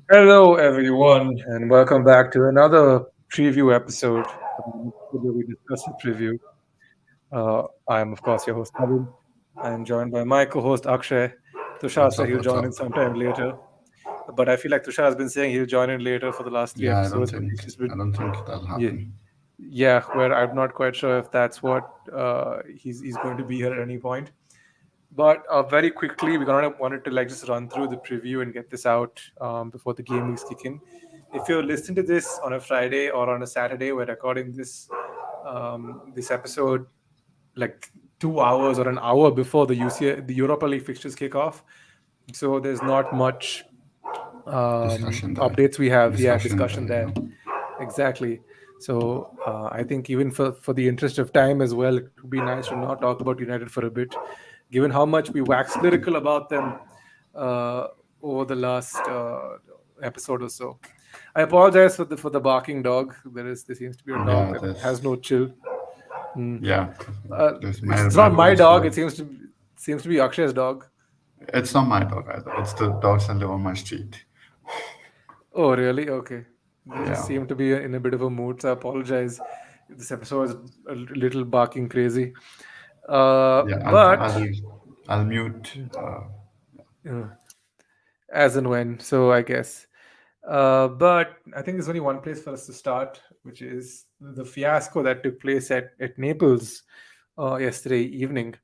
Hello, everyone, and welcome back to another preview episode. Where we discuss a preview. I am, of course, your host, Navin. I am joined by my co host, Akshay. Tushar What's said up? he'll What's join up? in sometime later, but I feel like Tushar has been saying he'll join in later for the last three Yeah, episodes, but he's just I been, don't think that'll yeah, happen. yeah, where I'm not quite sure if that's what he's going to be here at any point. But very quickly, we're gonna wanted to like just run through the preview and get this out before the game weeks kick in. If you're listening to this on a Friday or on a Saturday, we're recording this episode like 2 hours or an hour before the Europa League fixtures kick off. So there's not much Discussion there. updates we have. Yeah, Discussion discussion there, there. Exactly. So I think even for the interest of time as well, it would be nice to not talk about United for a bit, given how much we waxed lyrical about them uh, over the last episode or so. I apologize for the barking dog. There seems to be a dog Yeah, that has no chill. Mm. yeah, this It's my not my voice dog. here. It seems to be Akshay's dog. It's not my dog either. It's the dogs that live on my street. Oh, really? Okay. They just Yeah, seem to be in a bit of a mood, so I apologize if this episode is a little barking crazy. yeah. But I'll mute. uh, as and when, so I guess. But I think there's only one place for us to start, which is the fiasco that took place at Naples yesterday evening.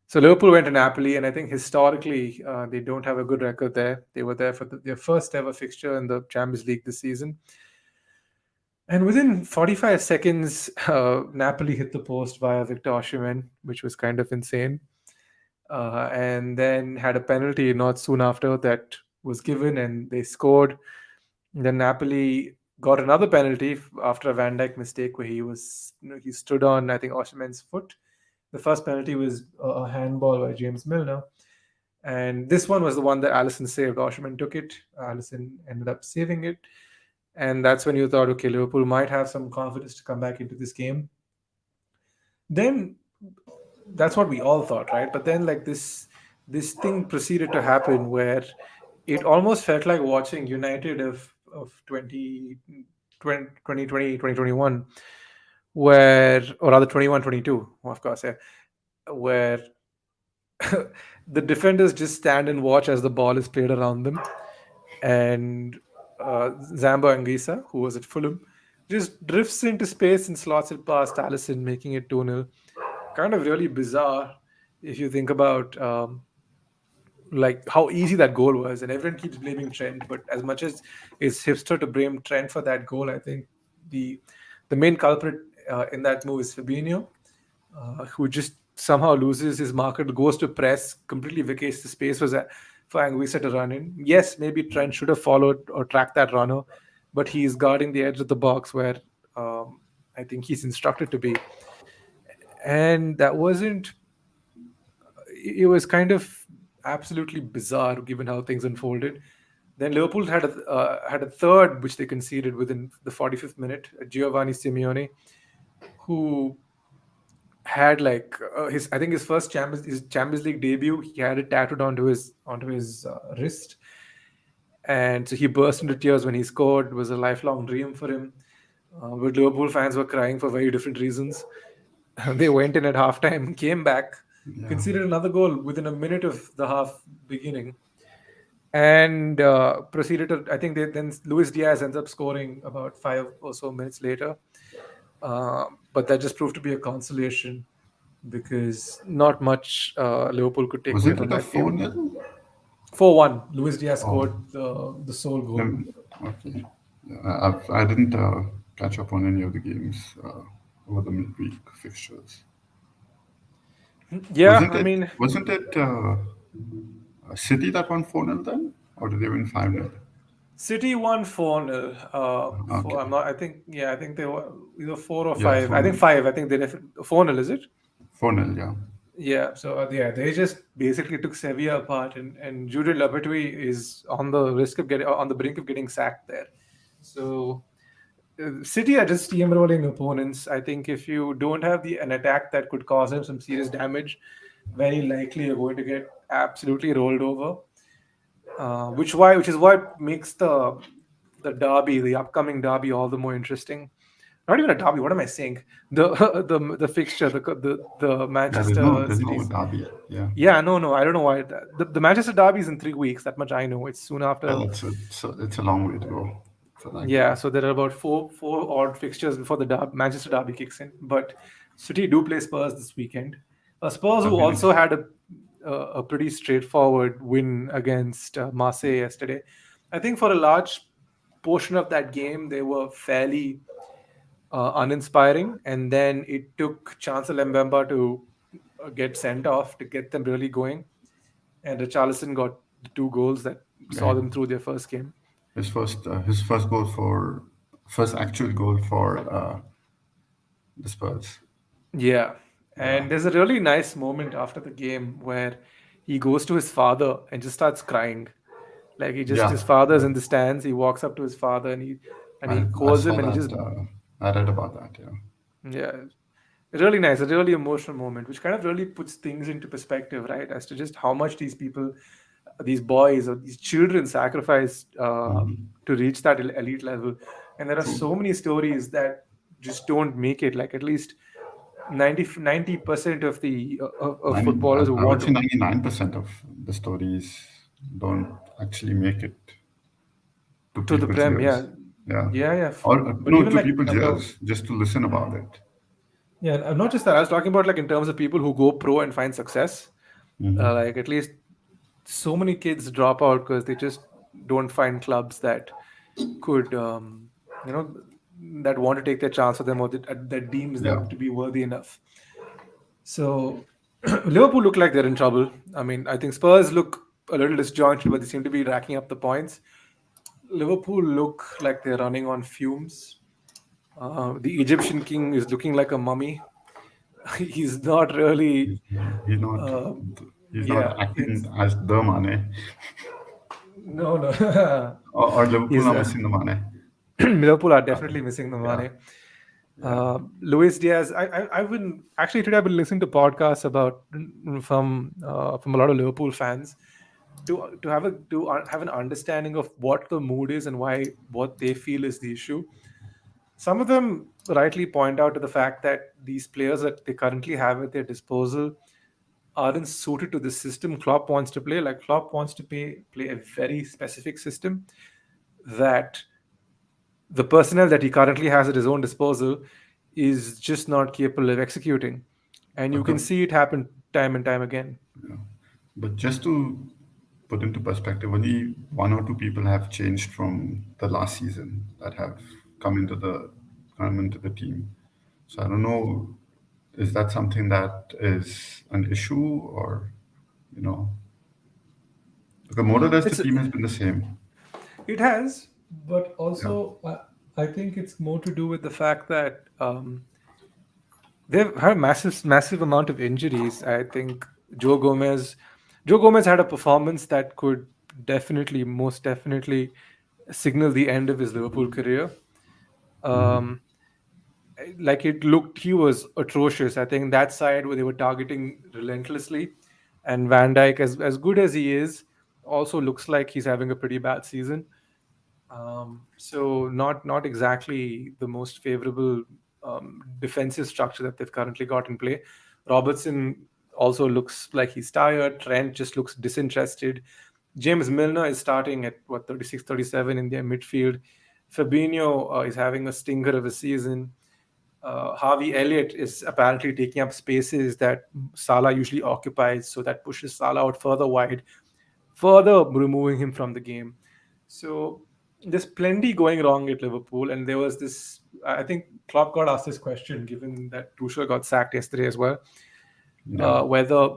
So Liverpool went to Napoli, and I think historically they don't have a good record there. They were there for their first ever fixture in the Champions League this season. And within 45 seconds, Napoli hit the post via Victor Osimhen, which was kind of insane. And then had a penalty not soon after that was given, and they scored. Then Napoli got another penalty after a Van Dijk mistake where he stood on, I think, Osimhen's foot. The first penalty was a handball by James Milner. And this one was the one that Allison saved. Osimhen took it. Allison ended up saving it. And that's when you thought, okay, Liverpool might have some confidence to come back into this game. Then that's what we all thought, right? But then like this thing proceeded to happen where it almost felt like watching United of 2020 2021, where or rather 21-22, of course, yeah, where the defenders just stand and watch as the ball is played around them, and Zambo Anguissa, who was at Fulham, just drifts into space and slots it past Allison, making it 2-0. Kind of really bizarre if you think about like how easy that goal was. And everyone keeps blaming Trent, but as much as it's hipster to blame Trent for that goal, I think the the main culprit in that move is Fabinho, who just somehow loses his marker, goes to press, completely vacates the space for Anguissa to run in. Yes, maybe Trent should have followed or tracked that runner, but he's guarding the edge of the box where I think he's instructed to be. And that wasn't, it was kind of absolutely bizarre given how things unfolded. Then Liverpool had a third which they conceded within the 45th minute. Giovanni Simeone, who had like his I think his Champions League debut. He had it tattooed onto his wrist, and so he burst into tears when he scored. It was a lifelong dream for him. But Liverpool fans were crying for very different reasons. They went in at halftime, came back, Yeah. conceded another goal within a minute of the half beginning, and proceeded to. I think then Luis Diaz ends up scoring about 5 or so minutes later. But that just proved to be a consolation because not much Liverpool could take away Wasn't from it a that game. 4-0? 4-1. Luis Diaz Oh, scored the sole goal. then, okay. Yeah, I didn't catch up on any of the games over the midweek fixtures. Yeah, I mean, Wasn't it City that won 4-0 then? Or did they win 5-0? City won 4-0. Okay. I'm not. I think yeah. I think they were either 4 or 5. I 4 think 0. five. I think they 4-0. Is it? 4-0, yeah. Yeah. So yeah, they just basically took Sevilla apart, and Julian Lopetegui is on the risk of getting on the brink of getting sacked there. So City are just steamrolling opponents. I think if you don't have an attack that could cause him some serious damage, very likely you're going to get absolutely rolled over. which is what makes the derby, the upcoming derby, all the more interesting. Not even a derby. What am I saying? The the fixture, the Yeah, Manchester there's no City's. derby. Yeah, Yeah, no, I don't know why. The Manchester derby is in 3 weeks. That much I know. It's soon yeah, after. it's a long way to go for that Yeah, game. so there are about four odd fixtures before the Manchester derby kicks in. But City do play Spurs this weekend. Spurs, I've who been also ex- had a pretty straightforward win against Marseille yesterday. I think for a large portion of that game, they were fairly uninspiring, and then it took Chancellor Mbemba to get sent off to get them really going, and Richarlison got the 2 goals that yeah, saw them through their first game. his first goal for first actual goal for the Spurs. Yeah. Yeah, And there's a really nice moment after the game where he goes to his father and just starts crying. Like his yeah, father's yeah. in the stands. He walks up to his father and he I calls saw him and he that. just I read about that. Yeah. yeah, really nice, a really emotional moment, which kind of really puts things into perspective, right? As to just how much these people, these boys or these children sacrificed to reach that elite level. And there are True. so many stories that just don't make it. Like at least 90% of the of 90, footballers who I would want say 99% of the stories don't actually make it to to the people's prem, yeah, ears. Yeah. yeah. Or But no, even to like people's about ears, just to listen about it. yeah, not just that. I was talking about like in terms of people who go pro and find success. Like at least so many kids drop out because they just don't find clubs that could you know that want to take their chance of them or that deems Yeah. them to be worthy enough. So Liverpool look like they're in trouble. I mean, I think Spurs look a little disjointed, but they seem to be racking up the points. Liverpool look like they're running on fumes. The Egyptian king is looking like a mummy. He's not really. He's, he's not Uh, he's not yeah, acting it's as the Mane. no. Or Liverpool He's are missing the Mane. Liverpool are Yeah. definitely missing the Yeah. money. Yeah. Luis Diaz. I've been actually today. I've been listening to podcasts about from a lot of Liverpool fans to have an understanding of what the mood is and why what they feel is the issue. Some of them rightly point out to the fact that these players that they currently have at their disposal aren't suited to the system Klopp wants to play. Like Klopp wants to play a very specific system that the personnel that he currently has at his own disposal is just not capable of executing. And you But can the see it happen time and time again. yeah. But just to put into perspective, only one or two people have changed from the last season that have come into the come into the team. So I don't know, is that something that is an issue or you know because more or less the It's team has been the same. it has, but Yeah. also I think it's more to do with the fact that they've had a massive amount of injuries. I think Joe Gomez, Joe Gomez had a performance that could most definitely signal the end of his Liverpool career. Um, like it looked, he was atrocious. I think that side where they were targeting relentlessly, and Van Dijk, as good as he is, also looks like he's having a pretty bad season. So not exactly the most favorable defensive structure that they've currently got in play. Robertson also looks like he's tired. Trent just looks disinterested. James Milner is starting at what 36, 37 in their midfield. Fabinho is having a stinker of a season. Harvey Elliott is apparently taking up spaces that Salah usually occupies, so that pushes Salah out further wide, further removing him from the game. So there's plenty going wrong at Liverpool, and there was this. I think Klopp got asked this question, given that Tuchel got sacked yesterday as well, Yeah. whether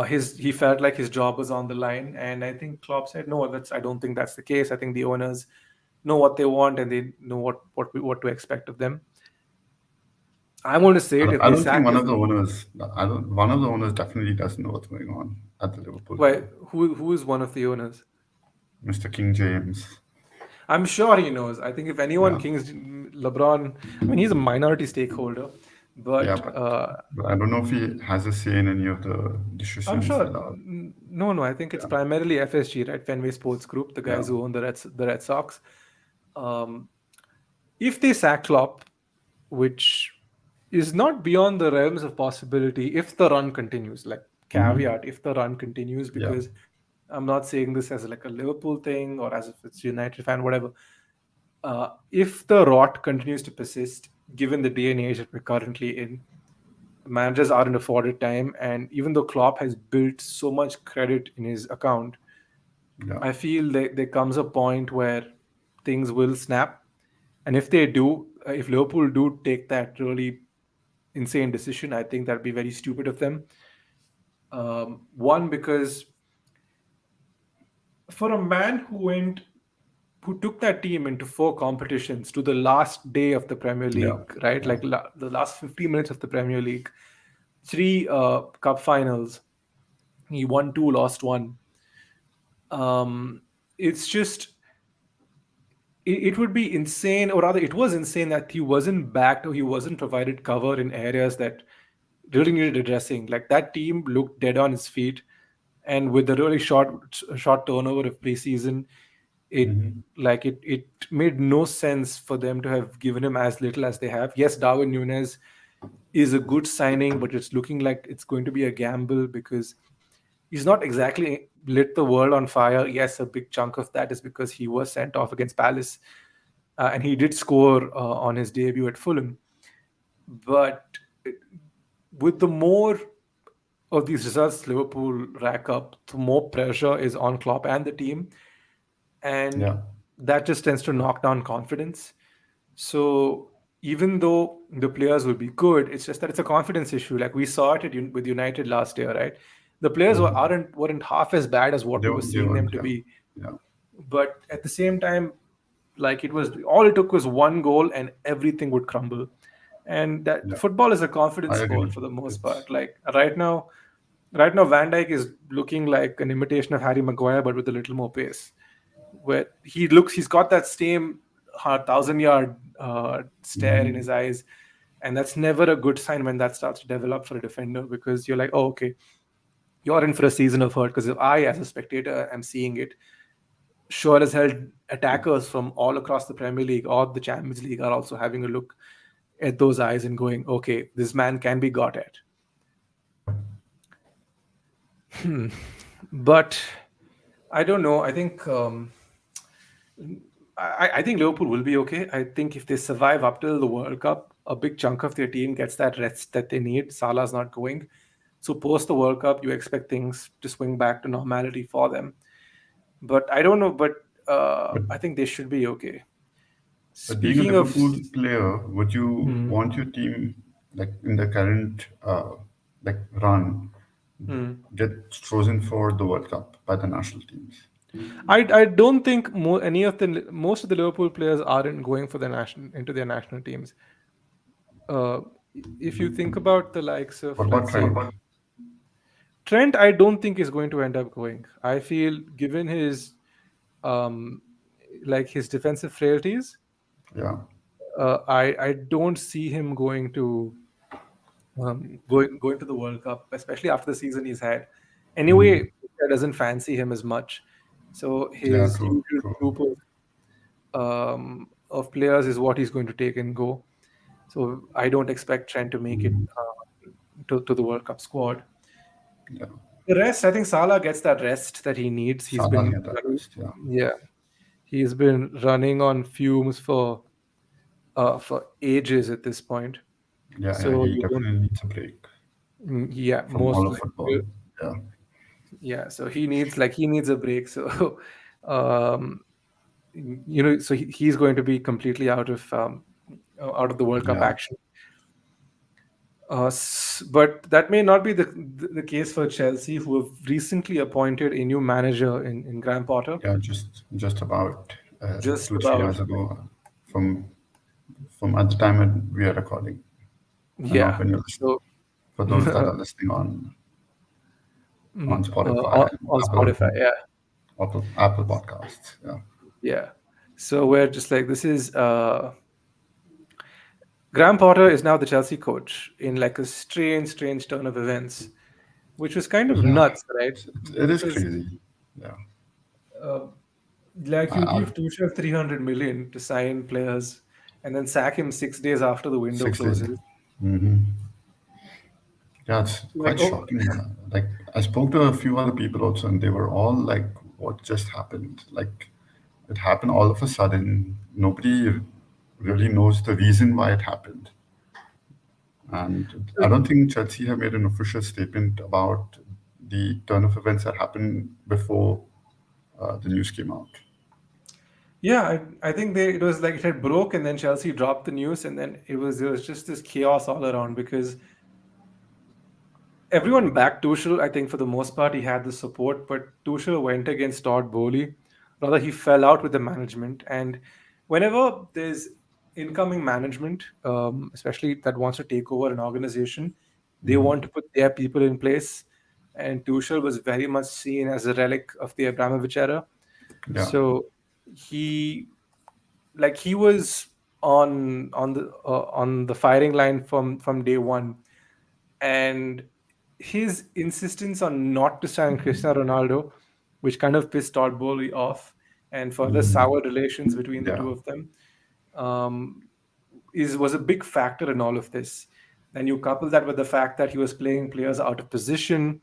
his he felt like his job was on the line, and I think Klopp said, "No, that's I don't think that's the case. I think the owners know what they want and they know what to expect of them." I'm going to say it: if I they don't think sack one his of the owners. I don't. One of the owners definitely doesn't know what's going on at the Liverpool why club. who is one of the owners? Mr. King James. I'm sure he knows. I think if anyone, Yeah. Kings LeBron, I mean, he's a minority stakeholder, Yeah, But but I don't know if he has a say in any of the I'm decisions sure. that are. No. I think it's Yeah, primarily FSG, right? Fenway Sports Group, the yeah. guys who own the Red Sox. Um, if they sack Klopp, which is not beyond the realms of possibility, if the run continues, like Mm-hmm. caveat, if the run continues, Yeah, because I'm not saying this as like a Liverpool thing or as if it's United fan, whatever. If the rot continues to persist, given the day and age that we're currently in, managers aren't afforded time, and even though Klopp has built so much credit in his account, yeah, I feel that there comes a point where things will snap. And if they do, if Liverpool do take that really insane decision, I think that'd be very stupid of them. One, because for a man who took that team into four competitions to the last day of the Premier yeah, League, right? yeah. Like the last 50 minutes of the Premier League, three cup finals. He won two, lost one. It's just it would be insane, or rather, it was insane that he wasn't backed or he wasn't provided cover in areas that really needed addressing. Like that team looked dead on its feet, and with the really short turnover of preseason, it Mm-hmm. it made no sense for them to have given him as little as they have. Yes, Darwin Nunes is a good signing, but it's looking like it's going to be a gamble because he's not exactly lit the world on fire. Yes, a big chunk of that is because he was sent off against Palace, and he did score on his debut at Fulham. But with the more of these results Liverpool rack up, the more pressure is on Klopp and the team, and Yeah, that just tends to knock down confidence. So even though the players will be good, it's just that it's a confidence issue. Like we saw it with United last year, right? The players mm-hmm. weren't half as bad as what we were They seeing them weren't. to Yeah, be, yeah, but at the same time, like it was all it took was one goal and everything would crumble. And that yeah. football is a I confidence sport agree. for the most It's part. Like right now Van Dijk is looking like an imitation of Harry Maguire but with a little more pace, where he's got that same 1,000 yard stare in mm-hmm. his eyes, and that's never a good sign when that starts to develop for a defender, because you're like, oh, okay, you're in for a season of hurt. Because if I, as a spectator, am seeing it, sure as hell, attackers from all across the Premier League or the Champions League are also having a look at those eyes and going, okay, this man can be got at. But I don't know. I think Liverpool will be okay. I think if they survive up till the World Cup, a big chunk of their team gets that rest that they need. Salah's not going. So post the World Cup, you expect things to swing back to normality for them. But I don't know. But but I think they should be okay. being a Speaking of, Liverpool player, would you hmm, want your team like in the current like run hmm. get chosen for the World Cup by the national teams? I don't think most of the Liverpool players aren't going for the national into their national teams. Uh, if you think about the likes of, What about let's say, Trent? Trent, I don't think is going to end up going. I feel, given his um, his defensive frailties, Yeah. I don't see him going to the World Cup, especially after the season he's had. Anyway, Mm-hmm. Tuchel doesn't fancy him as much, so Yeah, his true, usual true. group of players is what he's going to take and go. So I don't expect Trent to make it Mm-hmm. to the World Cup squad. Yeah. The rest, I think Salah gets that rest that he needs. He's Salah been get that running, rest. Yeah. yeah, he's been running on fumes for ages at this point. Yeah, yeah. So He you don't, definitely needs a break yeah, from all most of football. likely, Yeah. yeah. So he needs a break. So, um, so he's going to be completely out of the World Cup Yeah. action. But that may not be the case for Chelsea, who have recently appointed a new manager in Graham Potter. Yeah. Just about Just 2 3 about, hours ago, from at the time when we are recording, and not yeah. when you're listening. So For those that are listening on Spotify and on Spotify, yeah, Apple Podcasts. Yeah. yeah. So we're just like, this is Graham Potter is now the Chelsea coach in like a strange turn of events, which was kind of Yeah, nuts, right? it is Because crazy. Yeah, uh, like you I, give Tuchel 300 million to sign players and then sack him 6 days after the window 6 days. closes. Yeah, it's Like, quite oh, shocking. Like I spoke to a few other people also, and they were all like, "What just happened?" Like it happened all of a sudden. Nobody really knows the reason why it happened, and I don't think Chelsea have made an official statement about the turn of events that happened before the news came out. yeah, I think it was like it had broke and then Chelsea dropped the news and then there was just this chaos all around because everyone backed Tuchel. I think for the most part he had the support, but Tuchel went against Todd Bowley. Rather, he fell out with the management. And whenever there's incoming management, especially that wants to take over an organization, they want to put their people in place. And Tuchel was very much seen as a relic of the Abramovich era. Yeah, So he he was on the firing line from day one, and his insistence on not to sign Cristiano Ronaldo, which kind of pissed Todd Bowley off, and further sour relations between the yeah, two of them, um, is was a big factor in all of this. Then you couple that with the fact that he was playing players out of position.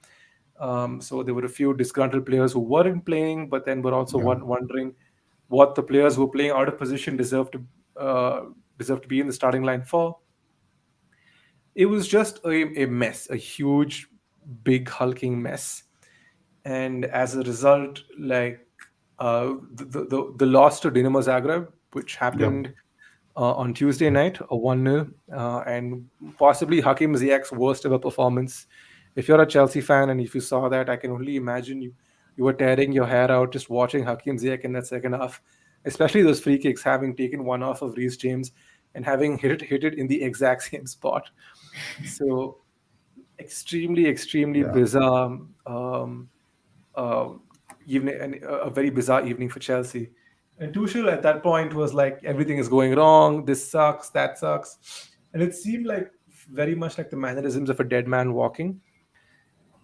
So there were a few disgruntled players who weren't playing, but then were also yeah, wondering what the players who were playing out of position deserve to be in the starting line for. It was just a mess, a huge, big, hulking mess. And as a result, the loss to Dinamo Zagreb, which yep, happened on Tuesday night, a 1-0, and possibly Hakim Ziyech's worst ever performance. If you're a Chelsea fan and if you saw that, I can only imagine you were tearing your hair out just watching Hakim Ziyech in that second half, especially those free kicks, having taken one off of Reece James and having hit it in the exact same spot. So extremely yeah, bizarre uh, evening, and a very bizarre evening for Chelsea. And Tuchel at that point was like, everything is going wrong. This sucks. That sucks. And it seemed like very much like the mannerisms of a dead man walking.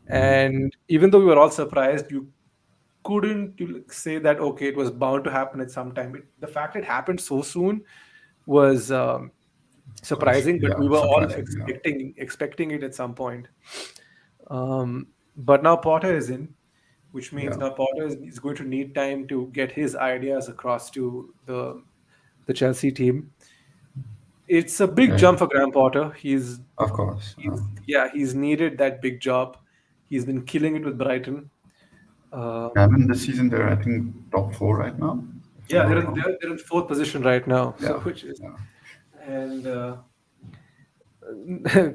And even though we were all surprised, you couldn't say that okay, it was bound to happen at some time. The fact it happened so soon was quite, surprising, but yeah, we were all surprising. Yeah, expecting it at some point. But now Potter is in, which means yeah, now Potter is going to need time to get his ideas across to the Chelsea team. It's a big okay, jump for Graham Potter. of course. He's needed that big job. He's been killing it with Brighton. Yeah, I Um, mean, this season they're I think top four right now, if I'm yeah, not wrong. they're in fourth position right now. So Yeah, which is yeah, and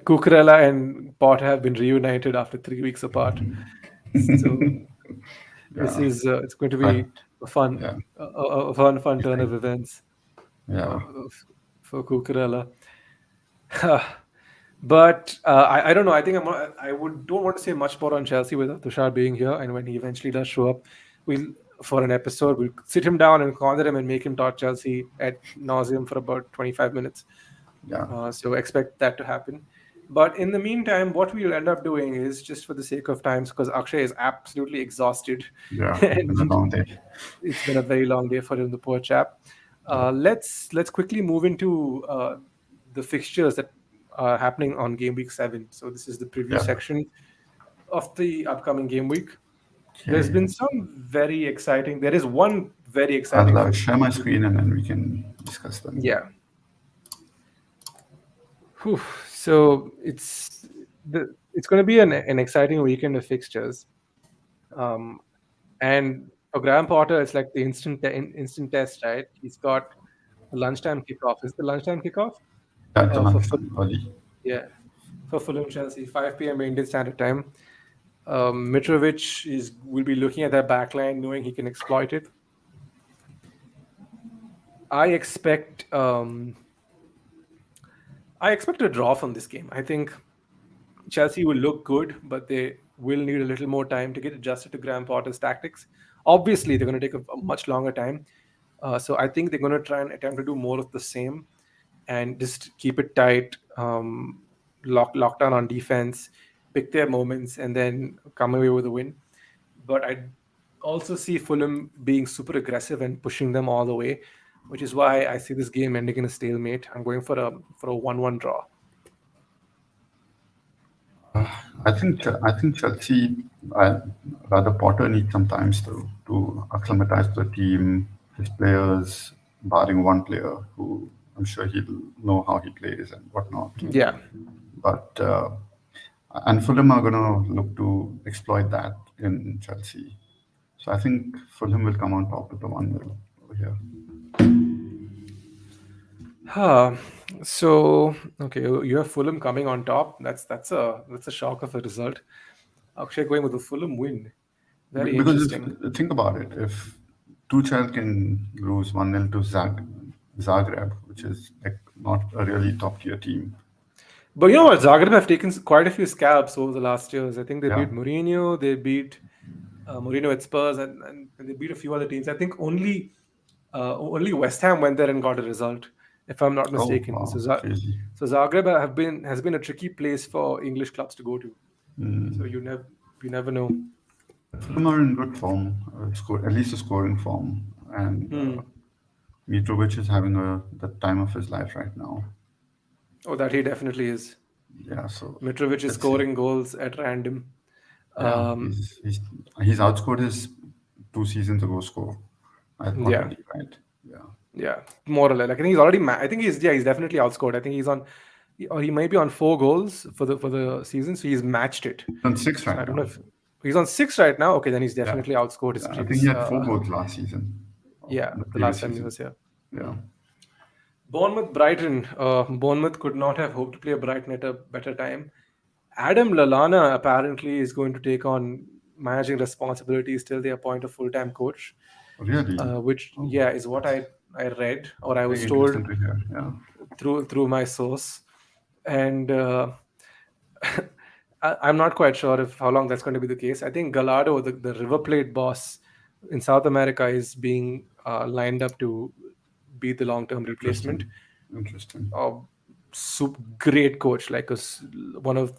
Cucurella and Potter have been reunited after 3 weeks apart. So this yeah. is it's going to Quite, be a fun, yeah, fun turn of events yeah, uh, for Cucurella. But I don't know. I think I would don't want to say much more on Chelsea without Tushar being here. And when he eventually does show up, we'll for an episode we'll sit him down and corner him and make him talk Chelsea at nauseum for about 25 minutes. yeah, So expect that to happen. But in the meantime, what we'll end up doing is just for the sake of times, because Akshay is absolutely exhausted, yeah. It's been a and long day. it's been a very long day for him, the poor chap. Yeah, Let's quickly move into the fixtures that are happening on game week 7. So this is the preview yeah. section of the upcoming game week. There's Okay. been some very exciting. There is one very exciting I'll fixture. share my screen and then we can discuss them. Yeah. Whew. So it's going to be an exciting weekend of fixtures. Um, and for Graham Potter, it's like the instant test, right? He's got a lunchtime kickoff. Is the lunchtime kickoff Yeah, at the for lunchtime, early. yeah, for Fulham Chelsea, 5 p.m. Indian Standard Time. Mitrovic will be looking at that backline, knowing he can exploit it. I expect I expect a draw from this game. I think Chelsea will look good, but they will need a little more time to get adjusted to Graham Potter's tactics. Obviously, they're going to take a much longer time. So I think they're going to try and attempt to do more of the same. and just keep it tight, lock down on defense, pick their moments, and then come away with a win. But I also see Fulham being super aggressive and pushing them all the way, which is why I see this game ending in a stalemate. I'm going for a 1-1 draw. I think Chelsea, uh, rather Potter needs some time still to acclimatize to the team, his players, barring one player who I'm sure he'll know how he plays and whatnot. Yeah. But and Fulham are going to look to exploit that in Chelsea. So I think Fulham will come on top with the 1-0 over here. Huh. So okay, you have Fulham coming on top. That's a shock of a result. Akshay going with a Fulham win. Very Because interesting. if think about it, if Tuchel can lose 1-0 to Zagreb, which is like not a really top tier team, But you know what? Zagreb have taken quite a few scalps over the last years. I think they yeah. beat Mourinho, they beat Mourinho at Spurs, and they beat a few other teams. I think only West Ham went there and got a result, if I'm not Oh mistaken. wow, crazy. So Zagreb has been a tricky place for English clubs to go to. So you never know. But Fulham are in good form, at least a scoring form, and Mitrovic is having the time of his life right now. Oh, that he definitely is. Yeah, so Mitrovic is let's see. scoring goals at random. Yeah, Um, he's outscored his 2 seasons ago score yeah, already, right? Yeah, yeah, more or less. Like, I think he's already. I think he's definitely outscored. I think or he might be on 4 goals for the season. So he's matched it. on six So I right don't know now. if he's on 6 right now. Okay, then he's Yeah, definitely outscored his yeah. I think he previous. had 4 goals last season, or Yeah, the the previous last time he season. was here. Yeah, Bournemouth Brighton. Bournemouth could not have hoped to play Brighton at a better time. Adam Lallana apparently is going to take on managing responsibilities till they appoint a full-time coach, really. which Oh, yeah is what I read or I was very told interesting to hear. Yeah, through my source, and I'm not quite sure if how long that's going to be the case. I think Gallardo, the River Plate boss in South America, is being lined up to be the long-term replacement. interesting, interesting. uh, Great coach, like one of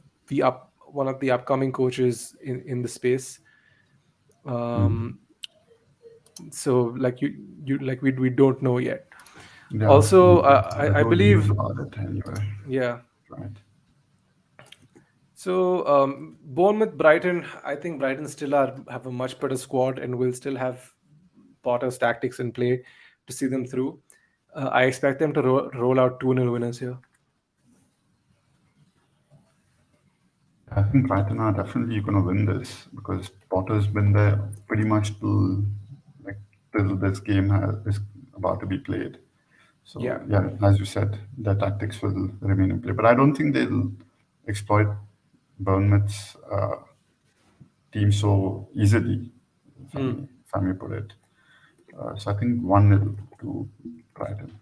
one of the upcoming coaches in the space. Mm. Um, so like you like we don't know yet. Yeah, Also, I I heard news believe about it anyway. yeah. Right. So Bournemouth, Brighton. I think Brighton still have a much better squad and will still have Potter's tactics in play to see them through. I expect them to roll out 2-0 winners here. I think Brighton are definitely going to win this because Potter's been there pretty much like till this game is about to be played. Yeah. So yeah, as you said, the tactics will remain in play, but I don't think they'll exploit Bournemouth's team so easily, if I may put it. So I think 1-0 to Brighton.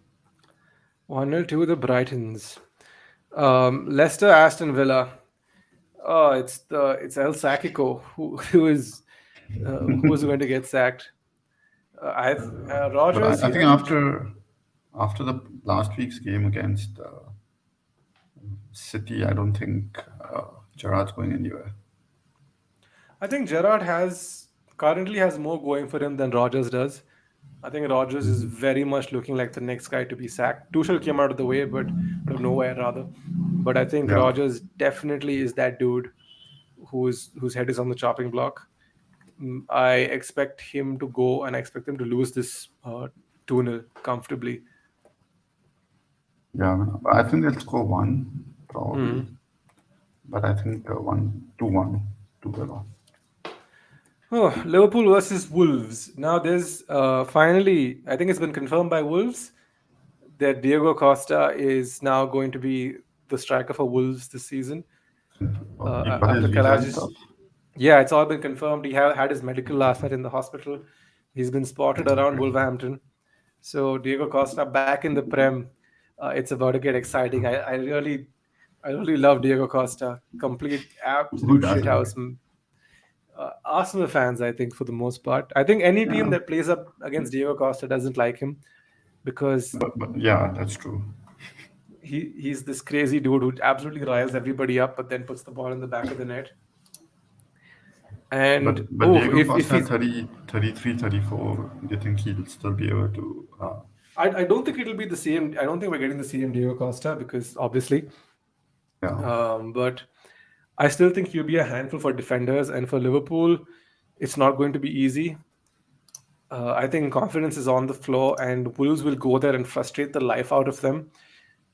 1-0 to the Brightons. Leicester, Aston Villa. Oh, it's El Sacico who is going to get sacked. I've But Rogers. I think after the last week's game against City, I don't think Gerrard's going anywhere. I think Gerrard has currently has more going for him than Rogers does. I think Rogers is very much looking like the next guy to be sacked. Tuchel came out of the way, but out of nowhere rather. But I think Yeah, Rogers definitely is that dude whose head is on the chopping block. I expect him to go and I expect him to lose this 2-0 comfortably. yeah. I think they'll score one probably, Mhm. but I think 1-2-1 to Villa. Oh, Liverpool versus Wolves. Now there's finally, I think it's been confirmed by Wolves that Diego Costa is now going to be the striker for Wolves this season. He got After his visa and Karajic, stuff. yeah, it's all been confirmed. He had his medical last night in the hospital. He's been spotted around Wolverhampton. So Diego Costa back in the Prem. It's about to get exciting. I really love Diego Costa. Complete Who absolute doesn't? shithouse. Arsenal fans, I think, for the most part. I think any team Yeah, that plays up against Diego Costa doesn't like him because but yeah, that's true. he's this crazy dude who absolutely riles everybody up, but then puts the ball in the back of the net. And But oh, Diego if Costa he's, 30, 33, 34. Do you think he'll still be able to? I don't think it'll be the same. I don't think we're getting the same Diego Costa because obviously, Yeah, but I still think he'll be a handful for defenders, and for Liverpool, it's not going to be easy. I think confidence is on the floor, and Wolves will go there and frustrate the life out of them.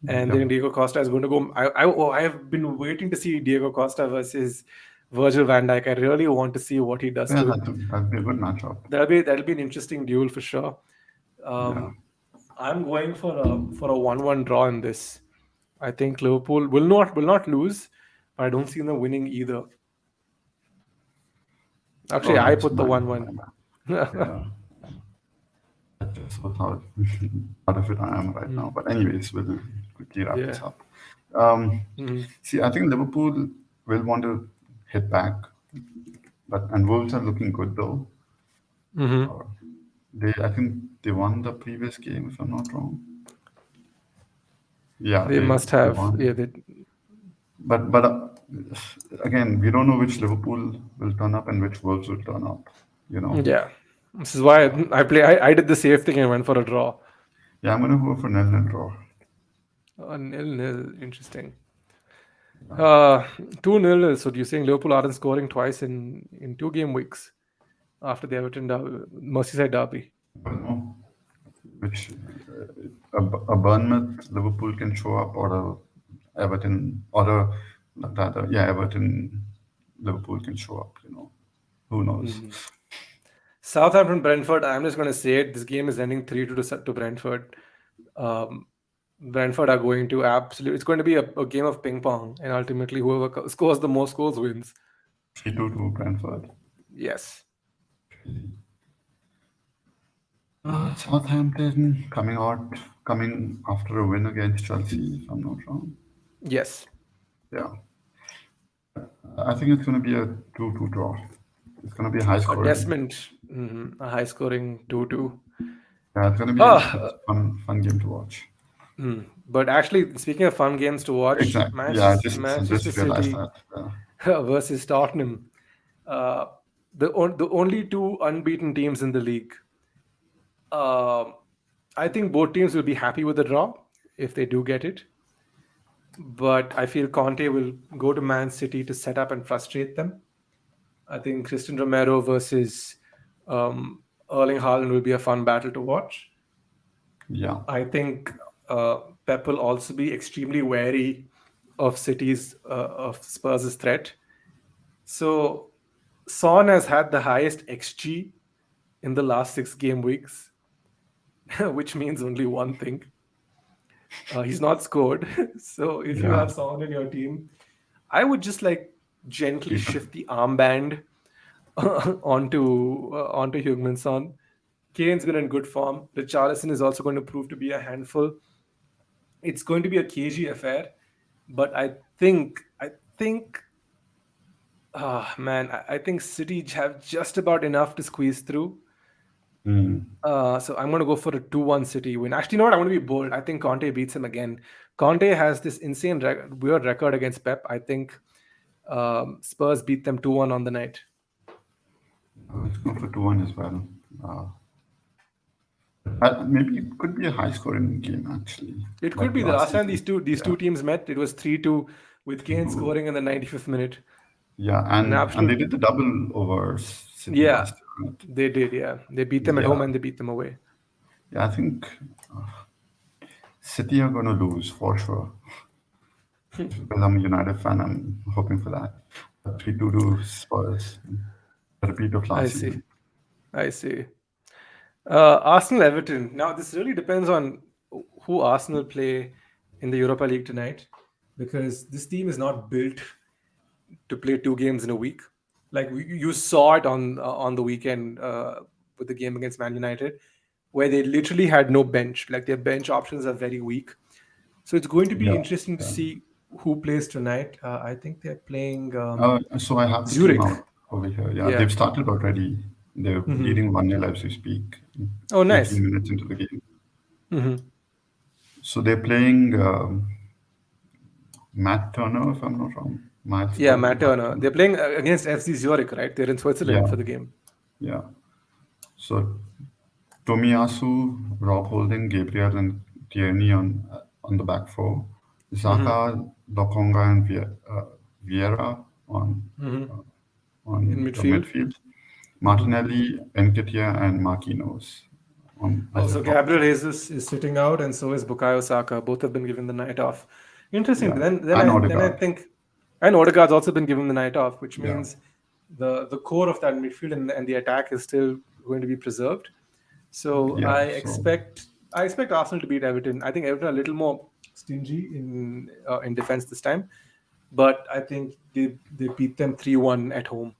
And yeah, then Diego Costa is going to go. I have been waiting to see Diego Costa versus Virgil van Dijk. I really want to see what he does yeah. to him. That'd be a good matchup. That'll be an interesting duel for sure. Yeah, Um, I'm going for a 1-1 draw in this. I think Liverpool will not lose, but I don't see them winning either. oh, Actually, I that's put the my, 1-1. my bad. Yeah, that's just what how out of it I am right now. But anyways, we'll quickly wrap Yeah. this up. Um, Hmm. See, I think Liverpool will want to hit back, but and Wolves are looking good though. Hmm. Uh, I think they won the previous game if I'm not wrong. Yeah, They must they have. Yeah. won. But again, we don't know which Liverpool will turn up and which Wolves will turn up. You know. Yeah. This is why I did the safe thing and went for a draw. Yeah, I'm gonna go for 0-0 draw. 0-0. Interesting. Yeah. 2-0. So you're saying Liverpool aren't scoring twice in 2 game weeks after the Everton Merseyside derby? But no, which a Bournemouth Liverpool can show up, or a Everton, or a rather, yeah, Everton Liverpool can show up. Who knows? Mhm. Southampton Brentford. I'm just going to say it. This game is ending 3-2 to Brentford. Um, Brentford are going to absolutely. It's going to be a game of ping pong, and ultimately, whoever scores the most goals wins. 3-2 to Brentford. Yes. Southampton coming after a win against Chelsea, if I'm not wrong. Yes. Yeah, I think it's going to be a 2-2 draw. It's going to be high A scoring. Desmond, a high scoring 2-2. Yeah, it's going to be a Ah, fun game to watch. but actually, speaking of fun games to watch, Exactly. Yeah, I Manchester just realized City that. Yeah. versus Tottenham, uh, the only two unbeaten teams in the league. Um I think both teams will be happy with the draw if they do get it, but I feel Conte will go to Man City to set up and frustrate them. I think Christian Romero versus Erling Haaland will be a fun battle to watch. Yeah. I think Pep will also be extremely wary of of Spurs' threat. So Son has had the highest XG in the last 6 game weeks, which means only one thing: he's not scored. So if you Yeah. have Son in your team, I would just like gently Keep it. shift the armband onto Heung-min Son. Kane's been in good form. Richarlison is also going to prove to be a handful. It's going to be a cagey affair, but I think man, I think City have just about enough to squeeze through. Mm. So I'm going to go for a 2-1 City win. Actually, you know what? I'm going to be bold. I think Conte beats him again. Conte has this insane weird record against Pep. I think Spurs beat them 2-1 on the night. Let's go for 2-1 as well. Uh, Maybe it could be a high scoring game, actually, It could like be the last last time season. these two Yeah. teams met. It was 3-2 with Kane scoring in the 95th minute. Yeah. An And they absolute did the double over City yeah, last year, right? they did. Yeah, they beat them at home Yeah. and they beat them away. Yeah. I think City are going to lose for sure. Because I'm a United fan, I'm hoping for that. 3-2 to Spurs. A repeat of I last see. season. I see. Arsenal Everton. Now this really depends on who Arsenal play in the Europa League tonight, because this team is not built to play 2 games in a week. Like you saw it on the weekend with the game against Man United, where they literally had no bench. Like their bench options are very weak. So it's going to be Yeah. interesting to Yeah. see who plays tonight. I think they're playing So I have the team Zurich. out over here. Yeah, Yeah. they've started already. They're Hmm. leading 1-0 as we speak, Oh, 18 nice. minutes into the game. Hmm. So they're playing. Matt Turner, if I'm not wrong. Miles Yeah, Turner. Matt Matt Turner. Turner. They're playing against FC Zurich, right? They're in Switzerland Yeah, for the game. yeah. So Tomiyasu, Rob Holding, Gabriel, and Tierney on the back four. Hmm. Zaka, Lokonga, and Vieira Hmm. In on the midfield. midfield. Hmm. Martinelli, Nketiah, and Marquinhos on as the Also, top Gabriel three. Jesus is sitting out, and so is Bukayo Saka. Both have been given the night off. Interesting. Yeah, Then and I Odegaard. think, and Odegaard's also been given the night off, which Yeah, means the core of that midfield and the attack is still going to be preserved. So yeah. So I expect Arsenal to beat Everton. I think Everton are a little more stingy in defense this time, but I think they beat them 3-1 at home.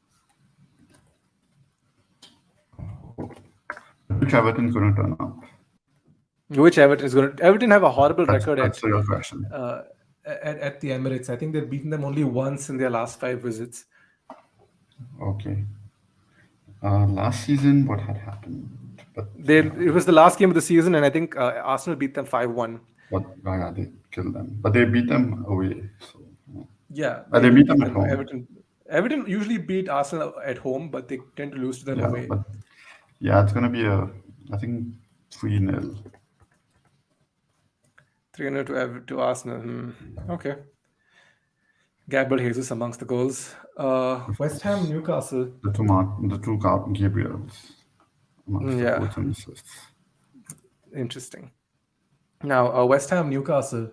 which Everton's going to turn up? Which Everton is going to? Everton have a horrible record That's the real question. uh, at the Emirates. I think they've beaten them only once in their last 5 visits. Okay. Last season, what had happened? But It was the last game of the season, and I think Arsenal beat them 5-1. yeah, they killed them. But they beat them away. So Yeah, they they beat them beat at them. home. Everton usually beat Arsenal at home, but they tend to lose to them Yeah, away. but yeah, it's gonna be I think 3-0. 300 to Arsenal. Okay. Gabriel Jesus amongst the goals. Of West Ham, course. Newcastle. The two Gabriels amongst the Yeah, goals and assists. interesting. Now, West Ham, Newcastle.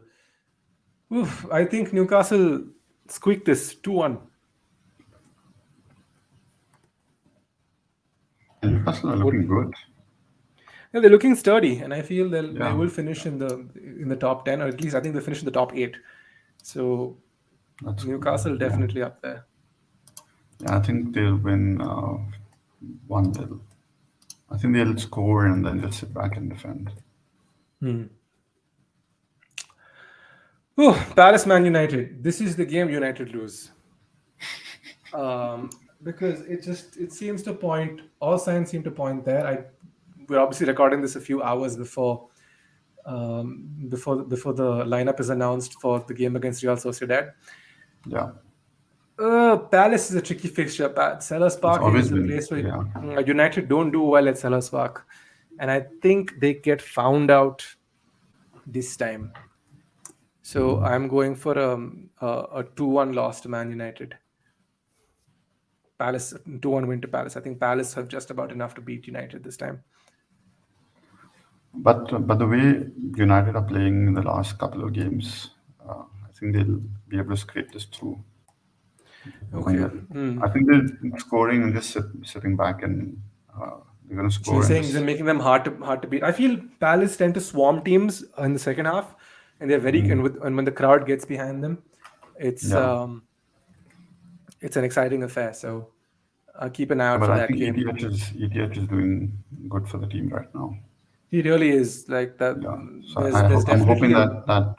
Oof, I think Newcastle squeaked this 2-1. And Newcastle are What? looking good. Yeah, they're looking sturdy, and I feel they Yeah, will finish in the top 10, or at least I think they finish in the top 8. So that's Newcastle yeah. definitely up there. Yeah, I think they'll win 1-0. I think they'll score and then just sit back and defend. Oh, Palace Man United. This is the game United lose. Because it seems to point, all signs seem to point there. We're obviously recording this a few hours before the lineup is announced for the game against Real Sociedad. Yeah, Palace is a tricky fixture. Sellers it's Park always is a been. place where Yeah, United don't do well at Sellers Park, and I think they get found out this time. So I'm going for a 2-1 loss to Man United. Palace 2-1 win to Palace. I think Palace have just about enough to beat United this time. but the way United are playing in the last couple of games, I think they'll be able to scrape this through. Okay. 1-0. I think they're scoring and just sitting back and they're going to So you're score and saying they're just. making them hard to beat. I feel Palace tend to swarm teams in the second half, and they're very and when the crowd gets behind them, it's Yeah. um it's an exciting affair. So keep an eye out But for I that think game. ETH is doing good for the team right now. He really is like that. Yeah. So There's I'm hoping definitely that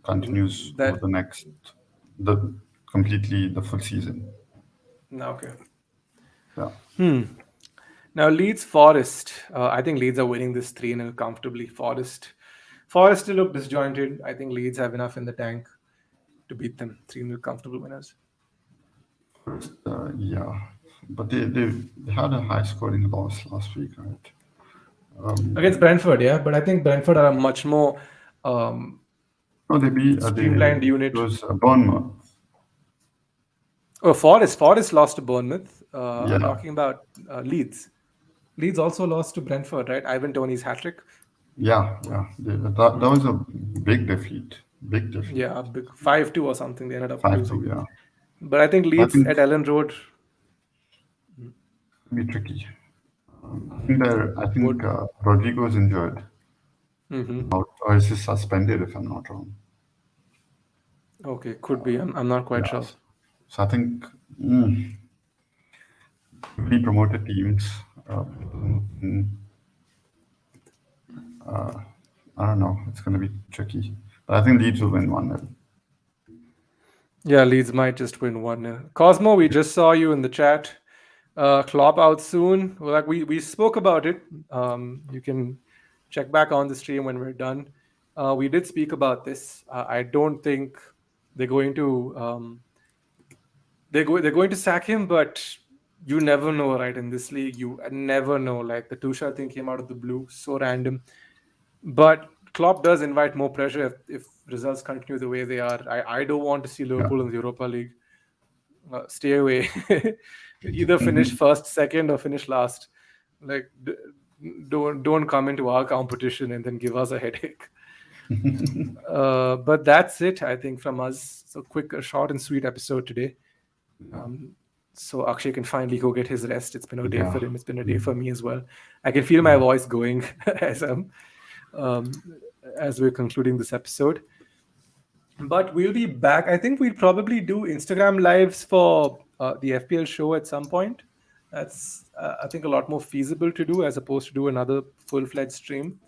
continues over that. the completely the full season. No, okay. Yeah. Now Leeds Forest. I think Leeds are winning this 3-0 comfortably. Forest still look disjointed. I think Leeds have enough in the tank to beat them. 3-0 comfortable winners. Yeah. But they had a high scoring loss last week, right? Against Brentford, yeah. But I think Brentford are a much more No, they streamlined it unit. was Bournemouth. Oh, Forest lost to Bournemouth. I'm Yeah. talking about Leeds. Leeds also lost to Brentford, right? Ivan Toney's hat trick. Yeah, yeah. That was a big defeat. Big defeat. Yeah, big 5-2 or something. They ended up 5-2, losing. yeah. But I think I Leeds think at Ellen Road it'll be tricky. I think would. Rodrigo's injured, Hmm. or is he suspended if I'm not wrong. Okay, could be. I'm not quite Yeah. sure. So I think we promoted teams. Mm, I don't know. It's going to be tricky. But I think Leeds will win 1-0. Yeah, Leeds might just win 1-0. Cosmo, we just saw you in the chat. Klopp out soon. Well, like we spoke about it. You can check back on the stream when we're done. We did speak about this. I don't think They're going to they're going to sack him, but you never know, right? In this league, you never know. Like the Tuchel thing came out of the blue, so random. But Klopp does invite more pressure if results continue the way they are. I don't want to see Yeah. Liverpool in the Europa League. Stay away. Either finish first, second, or finish last. Like don't come into our competition and then give us a headache. But that's it, I think, from us. So quick, short and sweet episode today. Um, so Akshay can finally go get his rest. It's been a day Yeah. for him. It's been a day for me as well. I can feel my voice going as um, as we're concluding this episode. But we'll be back. I think we'll probably do Instagram lives for the FPL show at some point. That's I think a lot more feasible to do as opposed to do another full-fledged stream.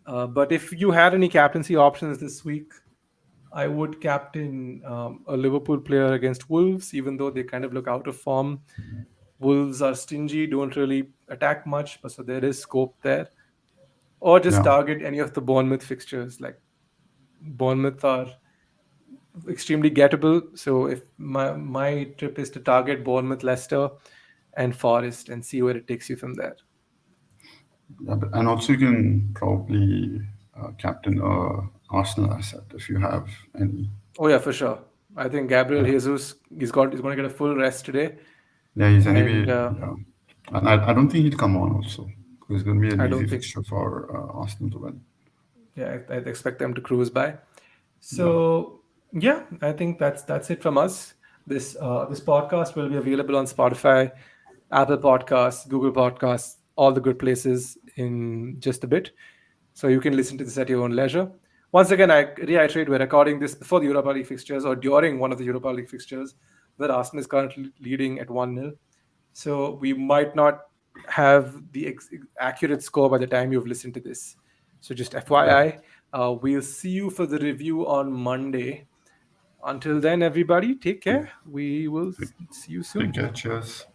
But if you had any captaincy options this week, I would captain a Liverpool player against Wolves, even though they kind of look out of form. Wolves are stingy, don't really attack much, but so there is scope there. Or just Yeah. target any of the Bournemouth fixtures. Like Bournemouth are extremely gettable. So if my trip is to target Bournemouth, Leicester, and Forest, and see where it takes you from there. Yeah, and also you can probably captain Arsenal asset if you have any. Oh yeah, for sure. I think Gabriel Yeah. Jesus he's going to get a full rest today, Yeah, he's and anyway. Yeah. And I don't think he'll come on also because it's going to be an I easy don't think fixture for Arsenal to win. yeah I expect them to cruise by. Yeah. So yeah, I think that's it from us. This podcast will be available on Spotify, Apple Podcasts, Google Podcasts, all the good places in just a bit. So you can listen to this at your own leisure. Once again, I reiterate, we're recording this before the Europa League fixtures or during one of the Europa League fixtures where Arsenal is currently leading at 1-0. So we might not have the accurate score by the time you've listened to this. So just Yeah. FYI, we'll see you for the review on Monday. Until then, everybody, take care. We will Take, see you take soon. care. Cheers.